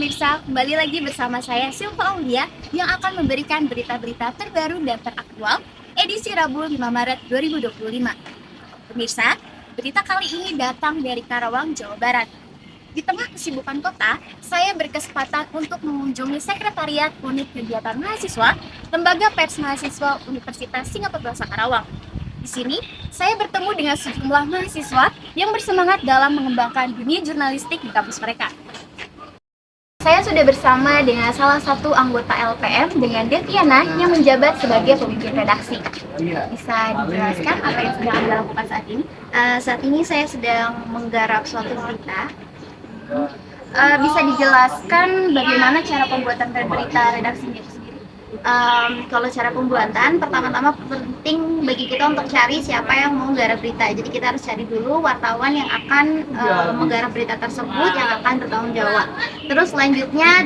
pemirsa, kembali lagi bersama saya Silva Aulia yang akan memberikan berita-berita terbaru dan teraktual edisi Rabu 5 Maret 2025. Pemirsa, berita kali ini datang dari Karawang, Jawa Barat. Di tengah kesibukan kota, saya berkesempatan untuk mengunjungi Sekretariat Unit Kegiatan Mahasiswa Lembaga Pers Mahasiswa Universitas Singapura Bahasa Karawang. Di sini, saya bertemu dengan sejumlah mahasiswa yang bersemangat dalam mengembangkan dunia jurnalistik di kampus mereka. Saya sudah bersama dengan salah satu anggota LPM dengan Deviana yang menjabat sebagai pemimpin redaksi. Bisa dijelaskan apa yang sedang Anda lakukan saat ini? Saat ini saya sedang menggarap suatu berita. Bisa dijelaskan bagaimana cara pembuatan berita redaksinya itu sendiri? Kalau cara pembuatan, pertama-tama penting bagi kita untuk cari siapa yang mau menggarap berita. Jadi kita harus cari dulu wartawan yang akan menggarap berita tersebut, yang akan bertanggung jawab. Terus selanjutnya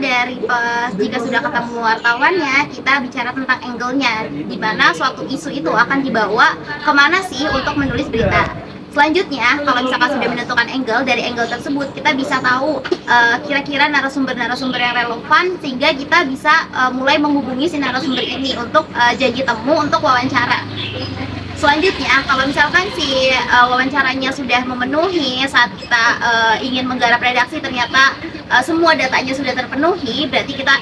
jika sudah ketemu wartawannya, kita bicara tentang angle-nya, di mana suatu isu itu akan dibawa kemana sih untuk menulis berita. Selanjutnya, kalau misalkan sudah menentukan angle, dari angle tersebut kita bisa tahu kira-kira narasumber-narasumber yang relevan, sehingga kita bisa mulai menghubungi si narasumber ini untuk janji temu untuk wawancara. Selanjutnya, kalau misalkan si wawancaranya sudah memenuhi saat kita ingin menggarap redaksi, ternyata semua datanya sudah terpenuhi, berarti kita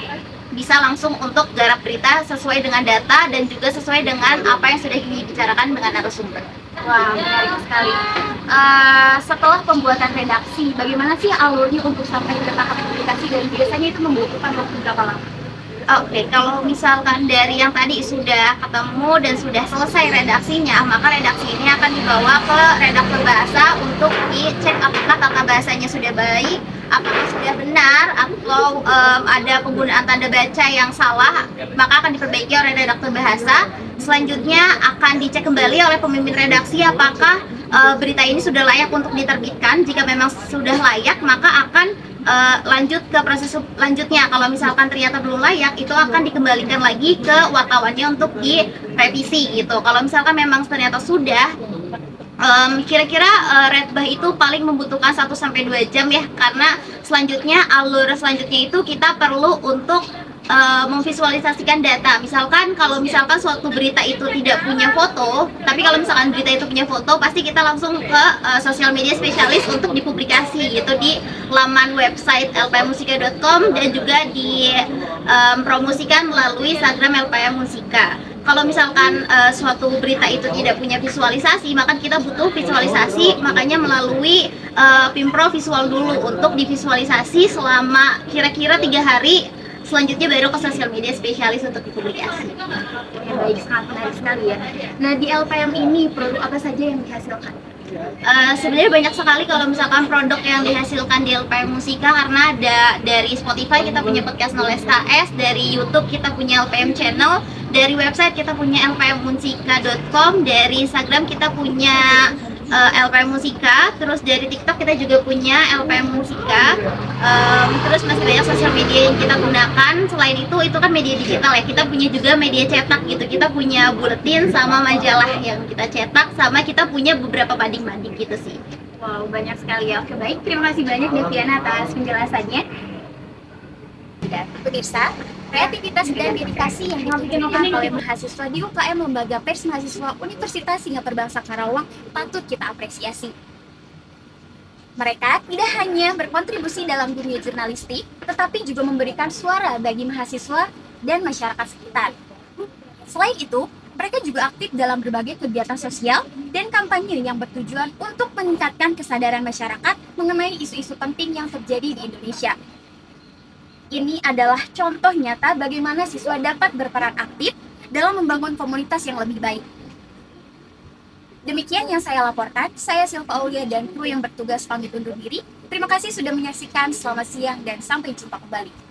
bisa langsung untuk garap berita sesuai dengan data dan juga sesuai dengan apa yang sudah dibicarakan dengan narasumber. Wah, menarik sekali. Setelah pembuatan redaksi, bagaimana sih alurnya untuk sampai ke tahap publikasi dan biasanya itu membutuhkan waktu berapa lama? Oke, kalau misalkan dari yang tadi sudah ketemu dan sudah selesai redaksinya, maka redaksi ini akan dibawa ke redaktur bahasa untuk dicek apakah tata bahasanya sudah baik, apakah sudah benar, atau ada penggunaan tanda baca yang salah, maka akan diperbaiki oleh redaktur bahasa. Selanjutnya akan dicek kembali oleh pemimpin redaksi apakah berita ini sudah layak untuk diterbitkan. Jika memang sudah layak, maka akan lanjut ke proses selanjutnya. Kalau misalkan ternyata belum layak, itu akan dikembalikan lagi ke wartawannya untuk direvisi gitu. Kalau misalkan memang ternyata sudah, kira-kira redbah itu paling membutuhkan 1-2 jam ya, karena selanjutnya alur selanjutnya itu kita perlu untuk memvisualisasikan data. Misalkan kalau misalkan suatu berita itu tidak punya foto, tapi kalau misalkan berita itu punya foto, pasti kita langsung ke sosial media spesialis untuk dipublikasi gitu di laman website lpmmusika.com dan juga dipromosikan melalui Instagram LPM Musika. Kalau misalkan suatu berita itu tidak punya visualisasi, maka kita butuh visualisasi, makanya melalui Pimpro Visual dulu untuk divisualisasi selama kira-kira 3 hari. Selanjutnya baru ke sosial media spesialis untuk dipublikasi. Ya, baik, sangat menarik sekali ya. Nah, di LPM ini produk apa saja yang dihasilkan? Sebenarnya banyak sekali kalau misalkan produk yang dihasilkan di LPM Musika, karena ada dari Spotify kita punya podcast 0 SKS, dari YouTube kita punya LPM Channel, dari website kita punya lpmmusika.com, dari Instagram kita punya LPM Musika, terus dari TikTok kita juga punya LPM Musika, terus masih banyak sosial media yang kita gunakan. Selain itu kan media digital ya, kita punya juga media cetak gitu, kita punya buletin sama majalah yang kita cetak, sama kita punya beberapa banding-banding gitu sih. Wow, banyak sekali ya. Oke, baik, terima kasih banyak Deviana atas penjelasannya. Dan pemirsa, kreativitas dan dedikasi yang ditunjukkan oleh mahasiswa di UKM Lembaga Pers Mahasiswa Universitas Singapura Bahasa Karawang patut kita apresiasi. Mereka tidak hanya berkontribusi dalam dunia jurnalistik, tetapi juga memberikan suara bagi mahasiswa dan masyarakat sekitar. Selain itu, mereka juga aktif dalam berbagai kegiatan sosial dan kampanye yang bertujuan untuk meningkatkan kesadaran masyarakat mengenai isu-isu penting yang terjadi di Indonesia. Ini adalah contoh nyata bagaimana siswa dapat berperan aktif dalam membangun komunitas yang lebih baik. Demikian yang saya laporkan, saya Silva Aulia dan kru yang bertugas pamit undur diri. Terima kasih sudah menyaksikan, selamat siang dan sampai jumpa kembali.